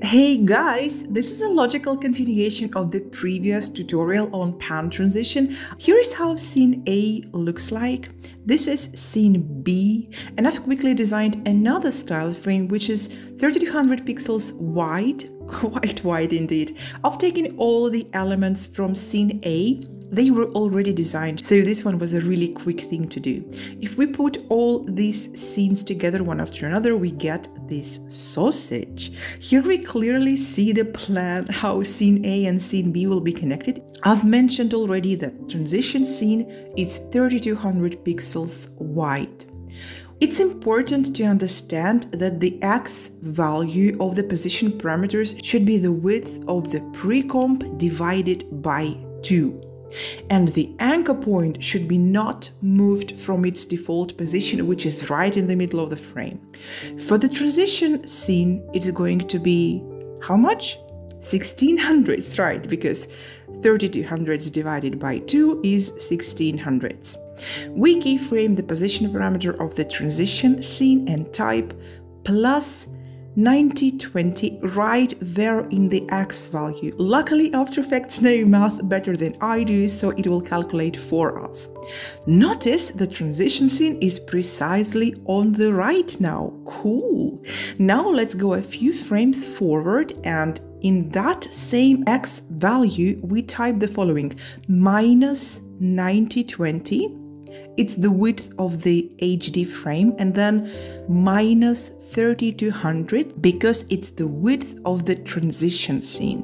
Hey guys, this is a logical continuation of the previous tutorial on pan transition. Here is how scene A looks like. This is scene B, and I've quickly designed another style frame which is 3200 pixels wide, quite wide indeed. I've taken all the elements from scene A. They were already designed, so this one was a really quick thing to do. If we put all these scenes together one after another, we get this sausage. Here we clearly see the plan, how scene A and scene B will be connected. I've mentioned already that transition scene is 3200 pixels wide. It's important to understand that the X value of the position parameters should be the width of the pre-comp divided by 2. And the anchor point should be not moved from its default position, which is right in the middle of the frame. For the transition scene, it's going to be how much? 1600s, right? Because 3200s divided by 2 is 1600s. We keyframe the position parameter of the transition scene and type plus 9020 right there in the X value. Luckily, After Effects know math better than I do, so it will calculate for us. Notice the transition scene is precisely on the right now. Cool. Now let's go a few frames forward, and in that same X value, we type the following: minus 9020. It's the width of the HD frame, and then minus 3200 because it's the width of the transition scene.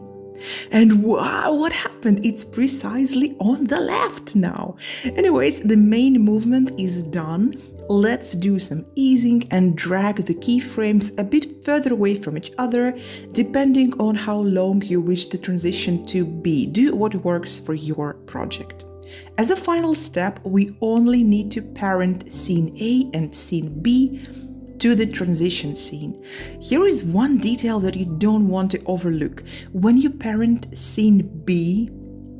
And wow, what happened? It's precisely on the left now. Anyways, the main movement is done. Let's do some easing and drag the keyframes a bit further away from each other, depending on how long you wish the transition to be. Do what works for your project. As a final step, we only need to parent scene A and scene B to the transition scene. Here is one detail that you don't want to overlook. When you parent scene B,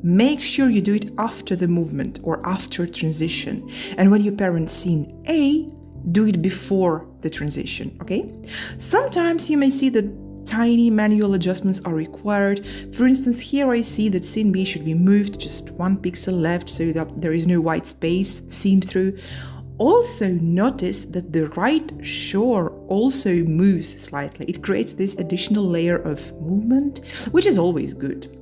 make sure you do it after the movement or after transition. And when you parent scene A, do it before the transition, okay? Sometimes you may see that tiny manual adjustments are required. For instance, here I see that scene B should be moved just 1 pixel left so that there is no white space seen through. Also notice that the right shore also moves slightly. It creates this additional layer of movement, which is always good.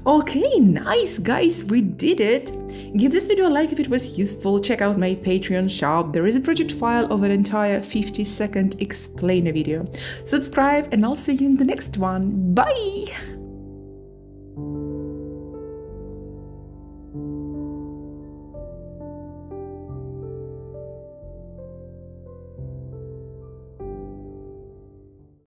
Okay, nice guys, we did it. Give this video a like if it was useful. Check out my Patreon shop. There is a project file of an entire 50-second explainer video. Subscribe and I'll see you in the next one. Bye!